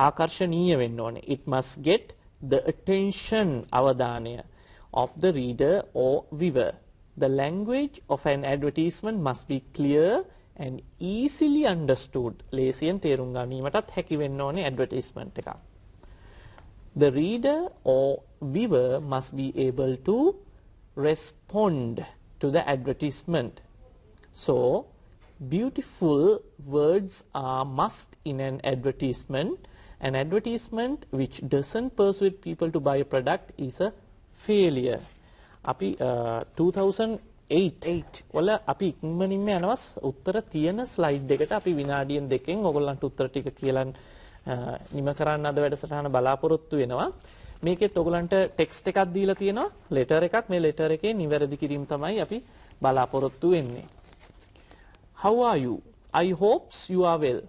ආකර්ෂණීය වෙන්න ඕනේ. It must get the attention අවධානය of the reader or viewer. The language of an advertisement must be clear and easily understood. ලේසියෙන් තේරුම් ගැනීමටත් හැකි වෙන්න ඕනේ advertisement එකක්. The reader or viewer must be able to respond to the advertisement. So, beautiful words are must in an advertisement. An advertisement which doesn't persuade people to buy a product is a failure. අපි 2008 වල අපි ඉක්මනින්ම යනවා උත්තර තියෙන slide එකට. අපි විනාඩියෙන් දෙකෙන් ඔයගොල්ලන්ට උත්තර ටික කියලා නිම කරන්න අද වැඩසටහන බලාපොරොත්තු වෙනවා. මේකෙත් ඔයගොල්ලන්ට ටෙක්ස්ට් එකක් දීලා තියෙනවා, ලෙටර් එකක්. මේ ලෙටර් එකේ නිවැරදි කිරීම තමයි අපි බලාපොරොත්තු වෙන්නේ. How are you? I hopes you are well.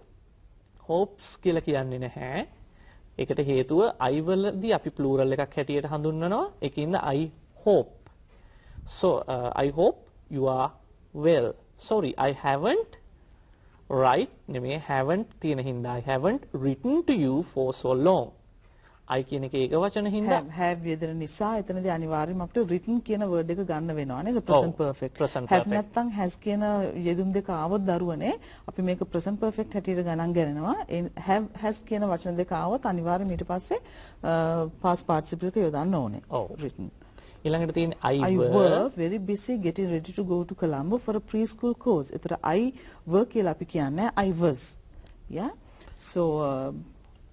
hopes කියලා කියන්නේ නැහැ. ඒකට හේතුව I වලදී අපි plural එකක් හැටියට හඳුන්වනවා. ඒකින්ද I hope. So I hope you are well. Sorry, I haven't නෙමෙයි haven't තියෙන හින්දා I haven't written to you for so long. I කියන එක ඒක වචන හින්දා have යෙදෙන නිසා එතනදී අනිවාර්යයෙන්ම අපිට written කියන word එක ගන්න වෙනවා නේද? present perfect. have නැත්නම් has කියන යෙදුම් දෙක ආවොත් දරුවනේ අපි මේක present perfect හැටියට ගණන් ගන්නවා. have has කියන වචන දෙක ආවොත් අනිවාර්යයෙන්ම ඊට පස්සේ past participle එක යොදන්න ඕනේ. written. ඊළඟට තියෙන I were very busy getting ready to go to Colombo for a preschool course. එතන I were කියලා අපි කියන්නේ I was. Yeah. So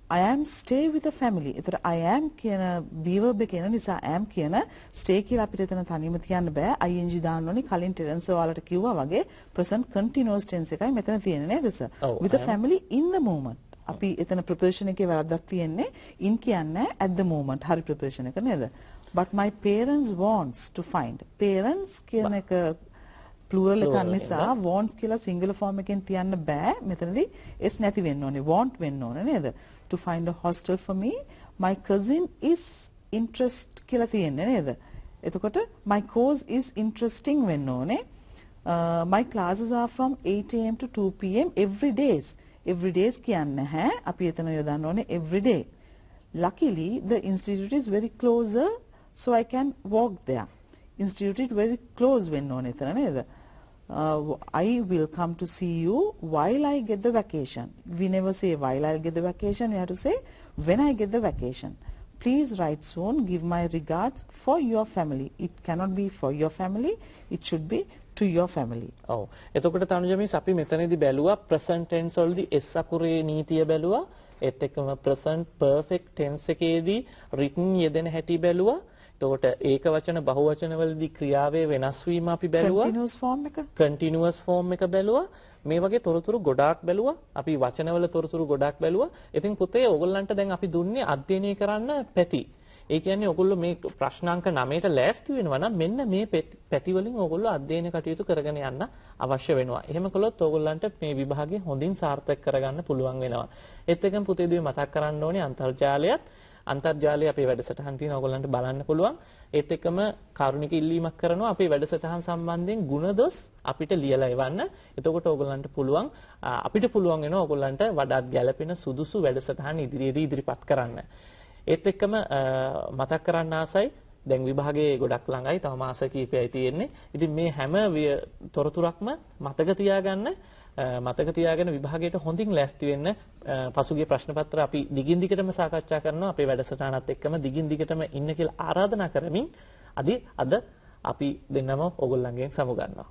I am stay with the family. එතන I am කියන be verb එක එන නිසා am කියන stay කියලා අපිට එතන තනියම තියන්න බෑ. ing දාන්න ඕනේ. කලින් tense වලට කිව්වා වගේ present continuous tense එකයි මෙතන තියෙන්නේ නේද sir? With the family in the moment. අපි එතන preparation එකේ වැරද්දක් තියෙන්නේ. in කියන්නේ at the moment. හරි preparation එක නේද? But my parents wants to find. Parents කියන එක plural එකක් නිසා wants කියලා singular form එකෙන් තියන්න බෑ. මෙතනදී s නැති වෙන්න ඕනේ. want වෙන්න ඕනේ නේද? To find a hostel for me. My cousin is interest කියලා තියෙන්නේ නේද? එතකොට my course is interesting වෙන්න ඕනේ. My classes are from 8 am to 2 pm every days. Every days කියන්නේ නැහැ. අපි එතන යොදන්න ඕනේ every day. Luckily the institute is very closer so I can walk there. Institute is very close වෙන්න ඕනේ එතන නේද? I will come to see you while I get the vacation. We never say while I'll get the vacation. We have to say when I get the vacation. Please write soon. Give my regards for your family. It cannot be for your family. It should be to your family. ඔව්. එතකොට තනුජමිස් අපි මෙතනදී බැලුවා present tense වලදී s අකුරේ නීතිය බැලුවා. ඒත් එක්කම present perfect tense එකේදී written යෙදෙන හැටි බැලුවා. එතකොට ඒක වචන බහුවචන වලදී ක්‍රියාවේ වෙනස් වීම අපි බැලුවා. continuous form එක බැලුවා. මේ වගේ තොරතුරු ගොඩාක් බැලුවා. අපි වචනවල තොරතුරු ගොඩාක් බැලුවා. ඉතින් පුතේ ඕගොල්ලන්ට දැන් අපි දුන්නේ අධ්‍යයනය කරන්න පැති. ඒ කියන්නේ ඕගොල්ලෝ මේ ප්‍රශ්නාංක 9ට ලෑස්ති වෙනවා නම් මෙන්න මේ පැති වලින් ඕගොල්ලෝ අධ්‍යයන කටයුතු කරගෙන යන්න අවශ්‍ය වෙනවා. එහෙම කළොත් ඕගොල්ලන්ට මේ විභාගය හොඳින් සාර්ථක කරගන්න පුළුවන් වෙනවා. ඒත් එකම පුතේ දුවේ මතක් කරන්න ඕනේ අන්තර්ජාලය අපේ වැඩසටහන් තියෙන ඕගොල්ලන්ට බලන්න පුළුවන්. ඒත් එක්කම කාරුණික ඉල්ලීමක් කරනවා අපේ වැඩසටහන් සම්බන්ධයෙන් ಗುಣදොස් අපිට ලියලා එවන්න. එතකොට ඕගොල්ලන්ට පුළුවන් අපිට පුළුවන් වෙනවා ඕගොල්ලන්ට වඩාත් ගැළපෙන සුදුසු වැඩසටහන් ඉදිරියේදී ඉදිරිපත් කරන්න. ඒත් එක්කම මතක් කරන්න ආසයි දැන් විභාගයේ ගොඩක් ළඟයි. තව මාස කිහිපයයි තියෙන්නේ. ඉතින් මේ හැම තොරතුරක්ම මතක තියාගෙන විභාගයට හොඳින් ලෑස්ති වෙන්න පසුගිය ප්‍රශ්න පත්‍ර අපි දිගින් දිගටම සාකච්ඡා කරනවා. අපේ වැඩසටහනත් එක්කම දිගින් දිගටම ඉන්න කියලා ආරාධනා කරමින් අද අපි දෙන්නම ඕගොල්ලන්ගෙන් සමු ගන්නවා.